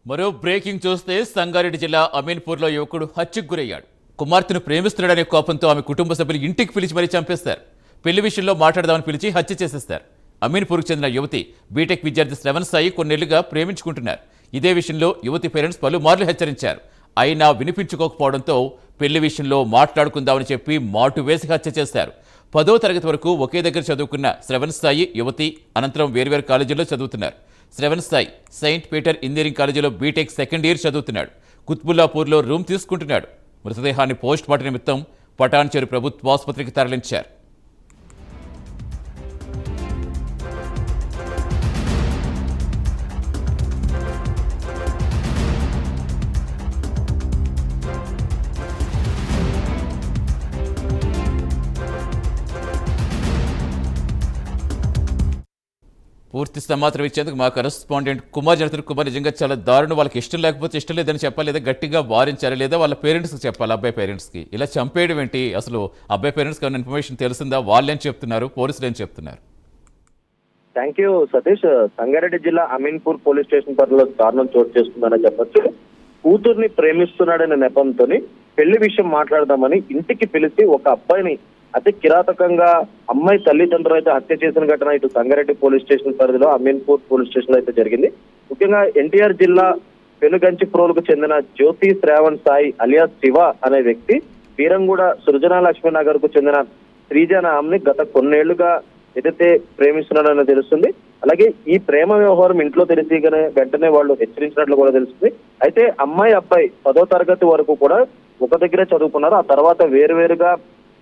మరో బ్రేకింగ్ చూస్తే సంగారెడ్డి జిల్లా అమీన్పూర్లో యువకుడు హత్యకు గురయ్యాడు. కుమార్తెను ప్రేమిస్తున్నాడనే కోపంతో ఆమె కుటుంబ సభ్యులు ఇంటికి పిలిచి మరీ చంపేస్తారు. పెళ్లి విషయంలో మాట్లాడదామని పిలిచి హత్య చేసేస్తారు. అమీన్పూర్కు చెందిన యువతి బీటెక్ విద్యార్థి శ్రవణ్ సాయి కొన్నేళ్లుగా ప్రేమించుకుంటున్నారు. ఇదే విషయంలో యువతి పేరెంట్స్ పలుమార్లు హెచ్చరించారు. అయినా వినిపించుకోకపోవడంతో పెళ్లి విషయంలో మాట్లాడుకుందామని చెప్పి మాటు వేసి హత్య చేశారు. 10వ తరగతి వరకు ఒకే దగ్గర చదువుకున్న శ్రవణ్ సాయి యువతి అనంతరం వేర్వేరు కాలేజీల్లో చదువుతున్నారు. Shravan Sai Saint Peter engineering కాలేజీలో బీటెక్ సెకండ్ ఇయర్ చదువుతున్నాడు. కుత్బుల్లాపూర్లో రూమ్ తీసుకుంటున్నాడు. మృతదేహాన్ని పోస్ట్ మార్టం నిమిత్తం పటాన్చెరు ప్రభుత్వ ఆసుపత్రికి తరలించారు. పూర్తి సమాచారం ఇచ్చేందుకు మా కరెస్పాండెంట్ కుమార్ జరుగుతున్నారు. కుమార్, నిజంగా చాలా దారుణం. వాళ్ళకి ఇష్టం లేకపోతే ఇష్టం లేదని చెప్పాలి, లేదా గట్టిగా వారించాలి, లేదా వాళ్ళ పేరెంట్స్కి చెప్పాలి. అబ్బాయి పేరెంట్స్కి ఇలా చంపేయడం ఏంటి? అసలు అబ్బాయి పేరెంట్స్కి ఏమైనా ఇన్ఫర్మేషన్ తెలిసిందా? వాళ్ళేం చెప్తున్నారు, పోలీసులు ఏం చెప్తున్నారు? Thank you Satish. సంగారెడ్డి జిల్లా అమీన్పూర్ పోలీస్ స్టేషన్ పరిధిలో దారుణం చోటు చేసుకుందని చెప్పొచ్చు. కూతుర్ని ప్రేమిస్తున్నాడనే నెపంతో పెళ్లి విషయం మాట్లాడదామని ఇంటికి పిలిచి ఒక అబ్బాయిని అతి కిరాతకంగా అమ్మాయి తల్లిదండ్రులు అయితే హత్య చేసిన ఘటన ఇటు సంగారెడ్డి పోలీస్ స్టేషన్ పరిధిలో అమీన్పూర్ పోలీస్ స్టేషన్ లో అయితే జరిగింది. ముఖ్యంగా ఎన్టీఆర్ జిల్లా పెనుగంచిప్రోలుకు చెందిన జ్యోతి శ్రావణ్ సాయి అలియాస్ శివ అనే వ్యక్తి వీరంగూడ సృజనా లక్ష్మీనగర్ కు చెందిన శ్రీజన ఆమెని గత కొన్నేళ్లుగా ఏదైతే ప్రేమిస్తున్నాడని తెలుస్తుంది. అలాగే ఈ ప్రేమ వ్యవహారం ఇంట్లో తెలిసిగానే వెంటనే వాళ్ళు హెచ్చరించినట్లు కూడా తెలుస్తుంది. అయితే అమ్మాయి అబ్బాయి 10వ తరగతి వరకు కూడా ఒక దగ్గరే చదువుకున్నారు. ఆ తర్వాత వేరువేరుగా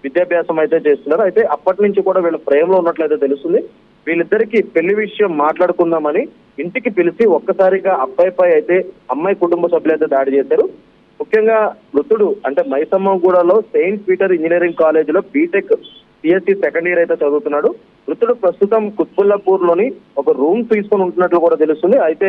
విద్యాభ్యాసం అయితే చేస్తున్నారు. అయితే అప్పటి నుంచి కూడా వీళ్ళు ప్రేమలో ఉన్నట్లయితే తెలుస్తుంది. వీళ్ళిద్దరికి పెళ్లి విషయం మాట్లాడుకుందామని ఇంటికి పిలిచి ఒక్కసారిగా అబ్బాయిపై అయితే అమ్మాయి కుటుంబ సభ్యులు అయితే దాడి చేశారు. ముఖ్యంగా మృతుడు అంటే మైసమ్మగూడలో సెయింట్ పీటర్ ఇంజనీరింగ్ కాలేజీలో బీటెక్ సిఎస్సి సెకండ్ ఇయర్ అయితే చదువుతున్నాడు. మృతుడు ప్రస్తుతం కుత్బుల్లాపూర్ లోని ఒక రూమ్ తీసుకొని ఉంటున్నట్లు కూడా తెలుస్తుంది. అయితే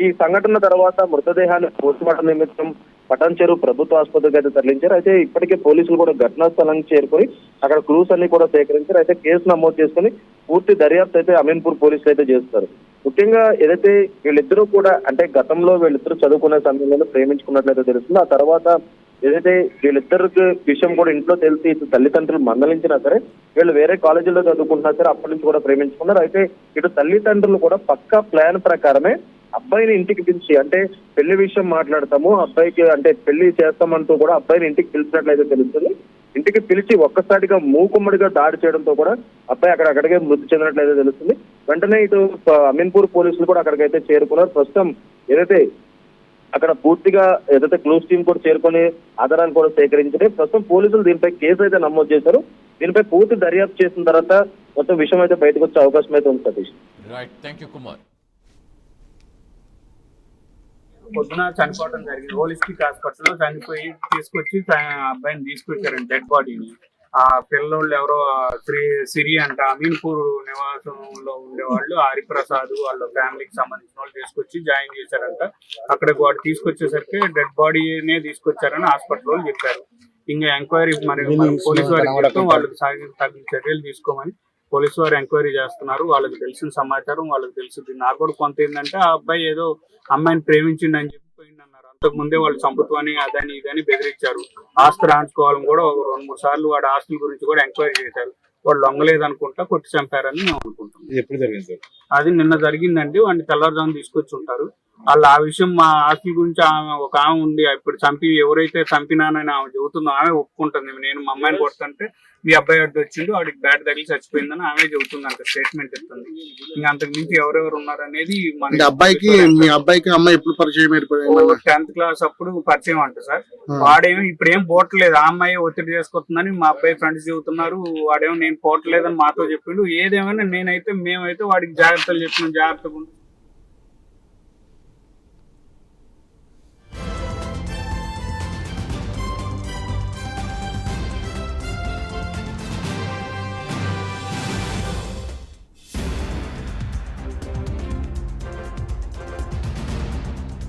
ఈ సంఘటన తర్వాత మృతదేహాన్ని పోస్ట్ మార్టం నిమిత్తం పటాన్చెరు ప్రభుత్వ ఆసుపత్రికి అయితే తరలించారు. అయితే ఇప్పటికే పోలీసులు కూడా ఘటనా స్థలానికి చేరుకొని అక్కడ క్లూస్ అన్ని కూడా సేకరించారు. అయితే కేసు నమోదు చేసుకుని పూర్తి దర్యాప్తు అయితే అమీన్పూర్ పోలీసులు అయితే చేస్తారు. ముఖ్యంగా ఏదైతే వీళ్ళిద్దరూ కూడా అంటే గతంలో వీళ్ళిద్దరూ చదువుకునే సమయంలో ప్రేమించుకున్నట్లయితే తెలుస్తుంది. ఆ తర్వాత ఏదైతే వీళ్ళిద్దరికి విషయం కూడా ఇంట్లో తెలిసి ఇటు తల్లిదండ్రులు మందలించినా సరే వీళ్ళు వేరే కాలేజీలో చదువుకుంటున్నా సరే అప్పటి నుంచి కూడా ప్రేమించుకున్నారు. అయితే ఇటు తల్లిదండ్రులు కూడా పక్కా ప్లాన్ ప్రకారమే అబ్బాయిని ఇంటికి పిలిచి అంటే పెళ్లి విషయం మాట్లాడతాము, అబ్బాయికి అంటే పెళ్లి చేస్తామంటూ కూడా అబ్బాయిని ఇంటికి పిలిచినట్లయితే తెలుస్తుంది. ఇంటికి పిలిచి ఒక్కసారిగా మూకుమ్మడిగా దాడి చేయడంతో కూడా అబ్బాయి అక్కడికే మృతి చెందినట్లయితే తెలుస్తుంది. వెంటనే ఇటు అమీన్పూర్ పోలీసులు కూడా అక్కడికైతే చేరుకున్నారు. ప్రస్తుతం ఏదైతే అక్కడ పూర్తిగా ఏదైతే క్లూస్ టీం కూడా చేరుకొని ఆధారాలు కూడా సేకరించారు. ప్రస్తుతం పోలీసులు దీనిపై కేసు అయితే నమోదు చేశారు. దీనిపై పూర్తి దర్యాప్తు చేసిన తర్వాత మొత్తం విషయం అయితే బయటకు వచ్చే అవకాశం అయితే ఉంది Satish. Right, thank you Kumar. పొద్దున చనిపోవడం జరిగింది. హోలిస్టిక్ హాస్పిటల్లో చనిపోయి తీసుకొచ్చి అబ్బాయిని తీసుకొచ్చారండి డెడ్ బాడీని. ఆ పిల్లోళ్ళు ఎవరో సిరి అంట అమీన్పూర్ నివాసంలో ఉండేవాళ్ళు హరిప్రసాద్ వాళ్ళ ఫ్యామిలీకి సంబంధించిన వాళ్ళు తీసుకొచ్చి జాయిన్ చేశారంట. అక్కడికి వాడు తీసుకొచ్చేసరికి డెడ్ బాడీనే తీసుకొచ్చారని హాస్పిటల్ వాళ్ళు చెప్పారు. ఇంకా ఎంక్వైరీ మరి పోలీసు వారికి చెప్తాం, వాళ్ళకి తగిన చర్యలు తీసుకోమని పోలీసు వారు ఎంక్వైరీ చేస్తున్నారు. వాళ్ళకి తెలిసిన సమాచారం వాళ్ళకి తెలుసుది. నాకు కూడా కొంత ఏంటంటే ఆ అబ్బాయి ఏదో అమ్మాయిని ప్రేమించిండి అని చెప్పి పోయిందన్నారు. అంతకు ముందే వాళ్ళు చంపుతామని అదని ఇదని బెదిరించారు. ఆస్తులు రాంచుకోవాలని కూడా ఒక 2-3 సార్లు వాడి ఆస్తుల గురించి కూడా ఎంక్వైరీ చేశారు. వాళ్ళు లొంగలేదనుకుంటా కొట్టి చంపారని మేము అనుకుంటున్నాం. ఎప్పుడు జరిగింది? అది నిన్న జరిగిందండి. వాడిని తెల్లవారుజామున తీసుకొచ్చి ఉంటారు. వాళ్ళు ఆ విషయం మా ఆస్తి గురించి ఒక ఆమె ఉంది, ఇప్పుడు చంపి ఎవరైతే చంపినానని ఆమె చెబుతుందో ఆమె ఒప్పుకుంటుంది. నేను మా అమ్మాయిని కొడుతుంటే మీ అబ్బాయి అడ్డు వచ్చిండు, వాడికి బ్యాట్ తగిలి చచ్చిపోయిందని ఆమె చెబుతుంది, అంత స్టేట్మెంట్ ఇస్తుంది. ఇంకా అంతకు మించి ఎవరెవరు ఉన్నారనేది మన అబ్బాయికి మీ అబ్బాయికి అమ్మాయి ఎప్పుడు పరిచయం 10th క్లాస్ అప్పుడు పరిచయం అంట సార్. వాడేమో ఇప్పుడేం పోవట్లేదు, ఆ అమ్మాయి ఒత్తిడి చేసుకొస్తుందని మా అబ్బాయి ఫ్రెండ్స్ చెబుతున్నారు. వాడేమో నేను పోవట్లేదని మాతో చెప్పిండు. ఏదేమైనా మేమైతే వాడికి జాగ్రత్తలు చెప్పినాం, జాగ్రత్తగా